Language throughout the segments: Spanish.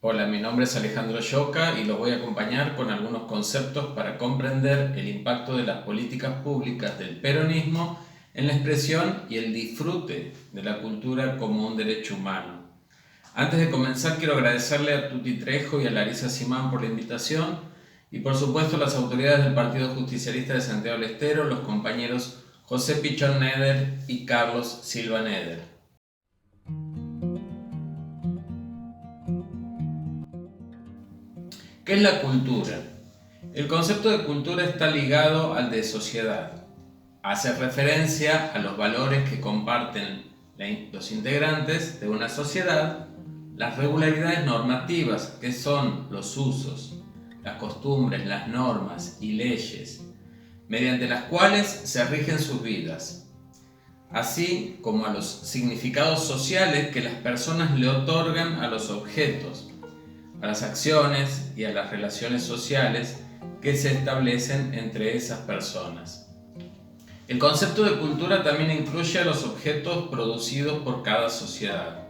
Hola, mi nombre es Alejandro Lloca y los voy a acompañar con algunos conceptos para comprender el impacto de las políticas públicas del peronismo en la expresión y el disfrute de la cultura como un derecho humano. Antes de comenzar, quiero agradecerle a Tuti Trejo y a Larisa Simán por la invitación y por supuesto a las autoridades del Partido Justicialista de Santiago del Estero, los compañeros José Pichón Neder y Carlos Silva Neder. ¿Qué es la cultura? El concepto de cultura está ligado al de sociedad. Hace referencia a los valores que comparten los integrantes de una sociedad, las regularidades normativas, que son los usos, las costumbres, las normas y leyes, mediante las cuales se rigen sus vidas, así como a los significados sociales que las personas le otorgan a los objetos, a las acciones y a las relaciones sociales que se establecen entre esas personas. El concepto de cultura también incluye a los objetos producidos por cada sociedad.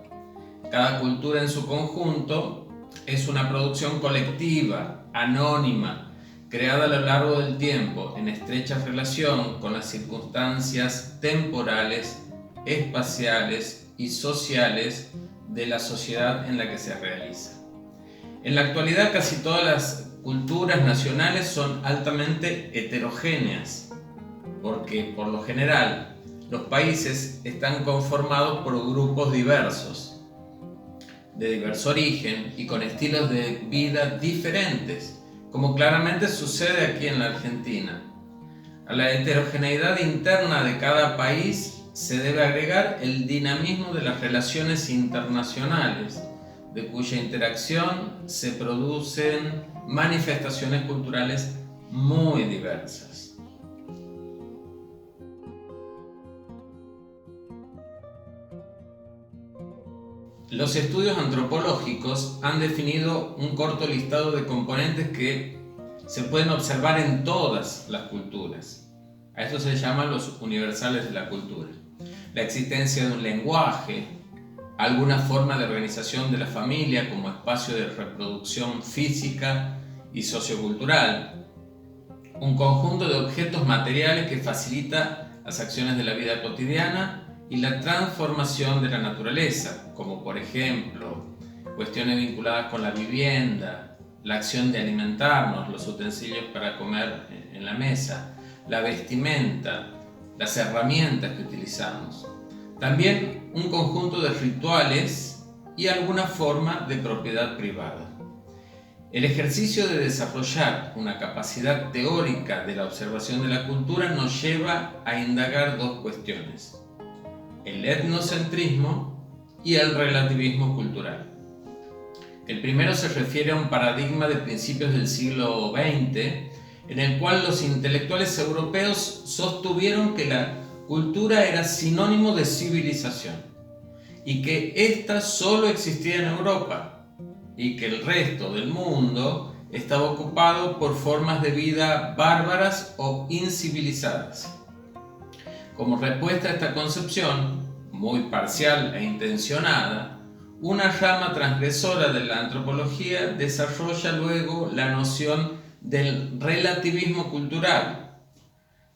Cada cultura en su conjunto es una producción colectiva, anónima, creada a lo largo del tiempo en estrecha relación con las circunstancias temporales, espaciales y sociales de la sociedad en la que se realiza. En la actualidad casi todas las culturas nacionales son altamente heterogéneas, porque por lo general los países están conformados por grupos diversos, de diverso origen y con estilos de vida diferentes, como claramente sucede aquí en la Argentina. A la heterogeneidad interna de cada país se debe agregar el dinamismo de las relaciones internacionales, de cuya interacción se producen manifestaciones culturales muy diversas. Los estudios antropológicos han definido un corto listado de componentes que se pueden observar en todas las culturas. A esto se llaman los universales de la cultura. La existencia de un lenguaje, alguna forma de organización de la familia como espacio de reproducción física y sociocultural, un conjunto de objetos materiales que facilita las acciones de la vida cotidiana y la transformación de la naturaleza, como por ejemplo cuestiones vinculadas con la vivienda, la acción de alimentarnos, los utensilios para comer en la mesa, la vestimenta, las herramientas que utilizamos. También un conjunto de rituales y alguna forma de propiedad privada. El ejercicio de desarrollar una capacidad teórica de la observación de la cultura nos lleva a indagar dos cuestiones: el etnocentrismo y el relativismo cultural. El primero se refiere a un paradigma de principios del siglo XX en el cual los intelectuales europeos sostuvieron que la cultura era sinónimo de civilización y que ésta solo existía en Europa y que el resto del mundo estaba ocupado por formas de vida bárbaras o incivilizadas. Como respuesta a esta concepción, muy parcial e intencionada, una rama transgresora de la antropología desarrolla luego la noción del relativismo cultural,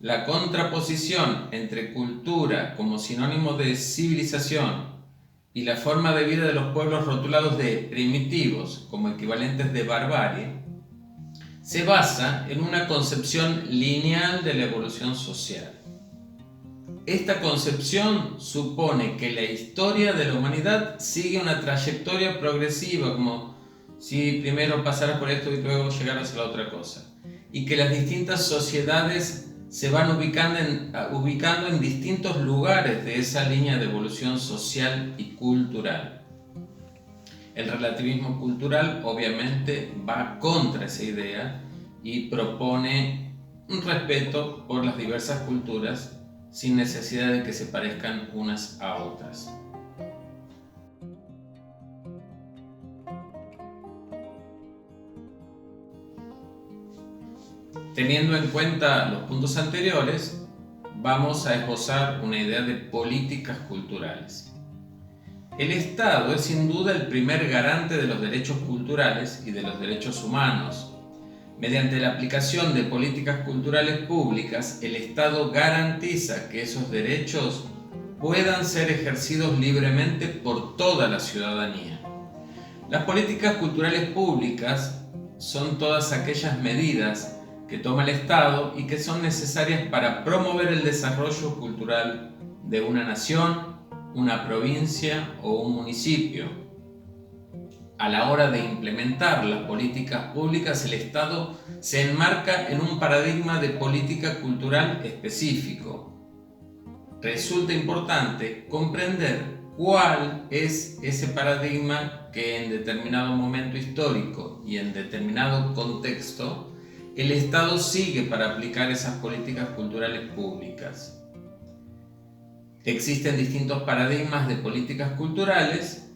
la contraposición entre cultura como sinónimo de civilización y la forma de vida de los pueblos rotulados de primitivos como equivalentes de barbarie, se basa en una concepción lineal de la evolución social. Esta concepción supone que la historia de la humanidad sigue una trayectoria progresiva, como si primero pasaras por esto y luego llegaras a la otra cosa, y que las distintas sociedades se van ubicando en distintos lugares de esa línea de evolución social y cultural. El relativismo cultural obviamente va contra esa idea y propone un respeto por las diversas culturas sin necesidad de que se parezcan unas a otras. Teniendo en cuenta los puntos anteriores, vamos a esbozar una idea de políticas culturales. El Estado es sin duda el primer garante de los derechos culturales y de los derechos humanos. Mediante la aplicación de políticas culturales públicas, el Estado garantiza que esos derechos puedan ser ejercidos libremente por toda la ciudadanía. Las políticas culturales públicas son todas aquellas medidas que toma el Estado y que son necesarias para promover el desarrollo cultural de una nación, una provincia o un municipio. A la hora de implementar las políticas públicas, el Estado se enmarca en un paradigma de política cultural específico. Resulta importante comprender cuál es ese paradigma que en determinado momento histórico y en determinado contexto el Estado sigue para aplicar esas políticas culturales públicas. Existen distintos paradigmas de políticas culturales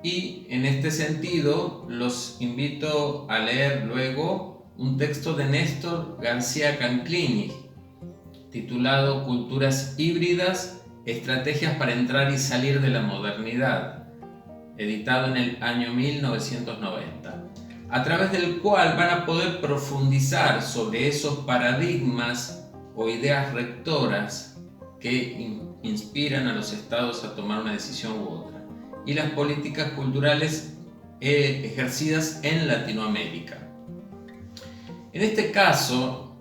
y en este sentido los invito a leer luego un texto de Néstor García Canclini titulado Culturas híbridas, estrategias para entrar y salir de la modernidad, editado en el año 1990, a través del cual van a poder profundizar sobre esos paradigmas o ideas rectoras que inspiran a los estados a tomar una decisión u otra, y las políticas culturales ejercidas en Latinoamérica. En este caso,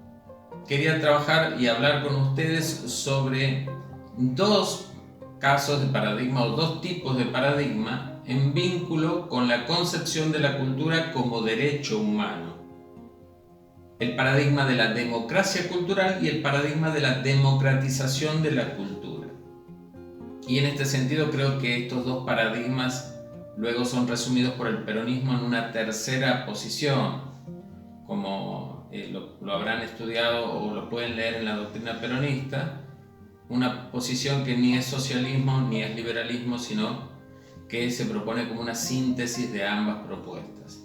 quería trabajar y hablar con ustedes sobre dos casos de paradigma o dos tipos de paradigma en vínculo con la concepción de la cultura como derecho humano. El paradigma de la democracia cultural y el paradigma de la democratización de la cultura. Y en este sentido creo que estos dos paradigmas luego son resumidos por el peronismo en una tercera posición, como lo habrán estudiado o lo pueden leer en la doctrina peronista, una posición que ni es socialismo ni es liberalismo, sino que se propone como una síntesis de ambas propuestas.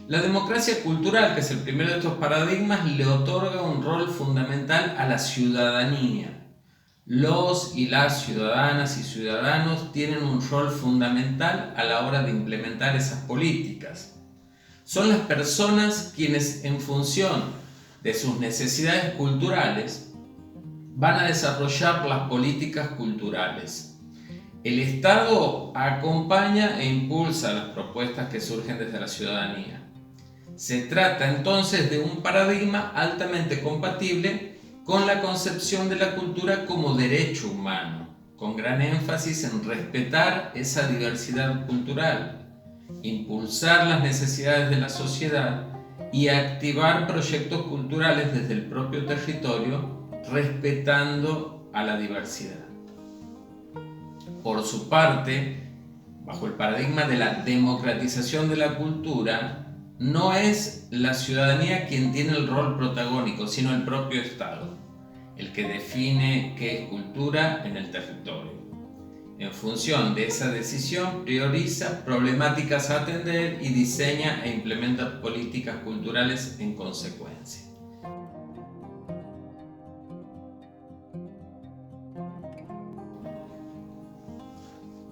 La democracia cultural, que es el primero de estos paradigmas, le otorga un rol fundamental a la ciudadanía. Los y las ciudadanas y ciudadanos tienen un rol fundamental a la hora de implementar esas políticas. Son las personas quienes, en función de sus necesidades culturales, van a desarrollar las políticas culturales. El Estado acompaña e impulsa las propuestas que surgen desde la ciudadanía. Se trata entonces de un paradigma altamente compatible con la concepción de la cultura como derecho humano, con gran énfasis en respetar esa diversidad cultural, impulsar las necesidades de la sociedad y activar proyectos culturales desde el propio territorio, respetando a la diversidad. Por su parte, bajo el paradigma de la democratización de la cultura, no es la ciudadanía quien tiene el rol protagónico, sino el propio Estado, el que define qué es cultura en el territorio. En función de esa decisión, prioriza problemáticas a atender y diseña e implementa políticas culturales en consecuencia.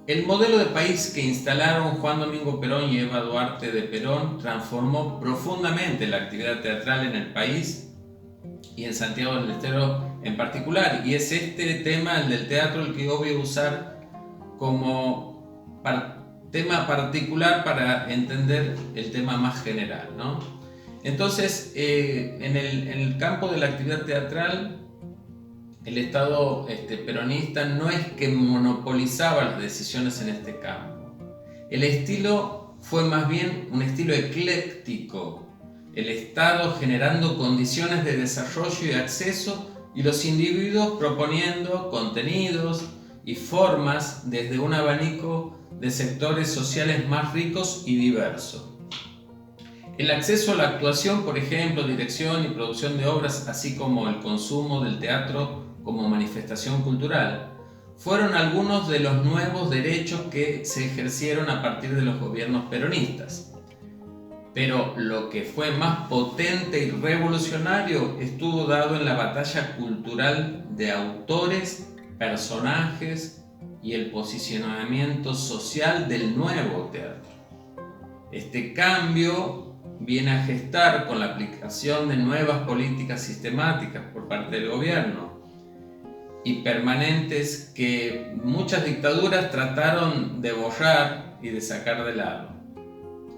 El modelo de país que instalaron Juan Domingo Perón y Eva Duarte de Perón transformó profundamente la actividad teatral en el país y en Santiago del Estero en particular. Y es este tema, el del teatro, el que yo voy a usar como tema particular para entender el tema más general, ¿no? Entonces, en el campo de la actividad teatral, el Estado peronista no es que monopolizaba las decisiones en este campo. El estilo fue más bien un estilo ecléctico, el Estado generando condiciones de desarrollo y acceso y los individuos proponiendo contenidos y formas desde un abanico de sectores sociales más ricos y diversos. El acceso a la actuación, por ejemplo, dirección y producción de obras, así como el consumo del teatro como manifestación cultural, fueron algunos de los nuevos derechos que se ejercieron a partir de los gobiernos peronistas. Pero lo que fue más potente y revolucionario estuvo dado en la batalla cultural de autores, personajes y el posicionamiento social del nuevo teatro. Este cambio viene a gestar con la aplicación de nuevas políticas sistemáticas por parte del gobierno y permanentes que muchas dictaduras trataron de borrar y de sacar de lado.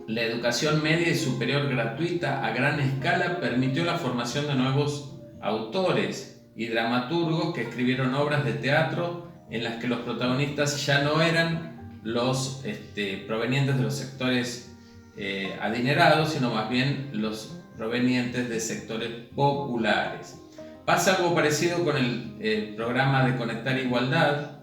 La educación media y superior gratuita a gran escala permitió la formación de nuevos autores y dramaturgos que escribieron obras de teatro en las que los protagonistas ya no eran los provenientes de los sectores adinerados, sino más bien los provenientes de sectores populares. Pasa algo parecido con el programa de Conectar Igualdad,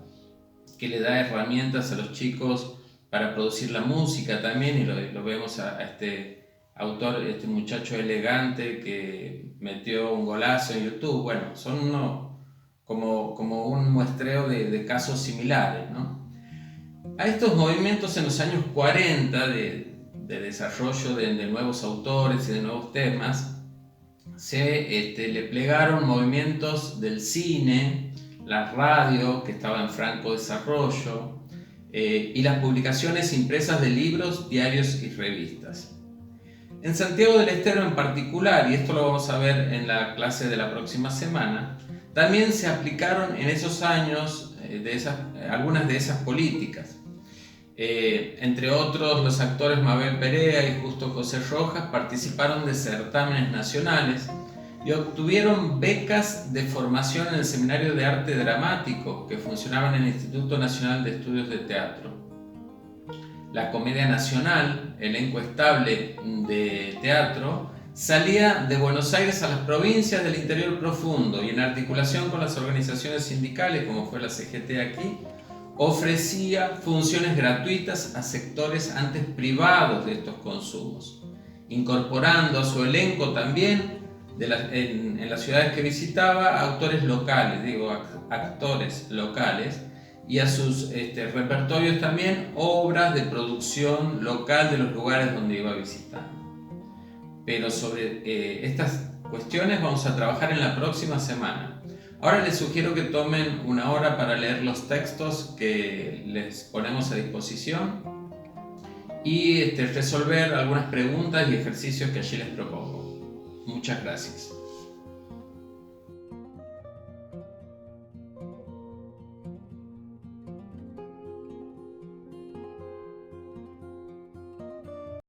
que le da herramientas a los chicos para producir la música también, y lo vemos a este autor, este muchacho elegante que metió un golazo en YouTube. Bueno, son como un muestreo de casos similares, ¿no? A estos movimientos en los años 40 de desarrollo de nuevos autores y de nuevos temas, se le plegaron movimientos del cine, la radio, que estaba en franco desarrollo, y las publicaciones impresas de libros, diarios y revistas. En Santiago del Estero en particular, y esto lo vamos a ver en la clase de la próxima semana, también se aplicaron en esos años algunas de esas políticas. Entre otros, los actores Mabel Perea y Justo José Rojas participaron de certámenes nacionales y obtuvieron becas de formación en el Seminario de Arte Dramático que funcionaba en el Instituto Nacional de Estudios de Teatro. La Comedia Nacional, elenco estable de teatro, salía de Buenos Aires a las provincias del interior profundo y en articulación con las organizaciones sindicales, como fue la CGT aquí, ofrecía funciones gratuitas a sectores antes privados de estos consumos, incorporando a su elenco también en las ciudades que visitaba actores locales, actores locales, y a sus repertorios también obras de producción local de los lugares donde iba visitando. Pero sobre estas cuestiones vamos a trabajar en la próxima semana. Ahora les sugiero que tomen una hora para leer los textos que les ponemos a disposición y resolver algunas preguntas y ejercicios que allí les propongo. Muchas gracias.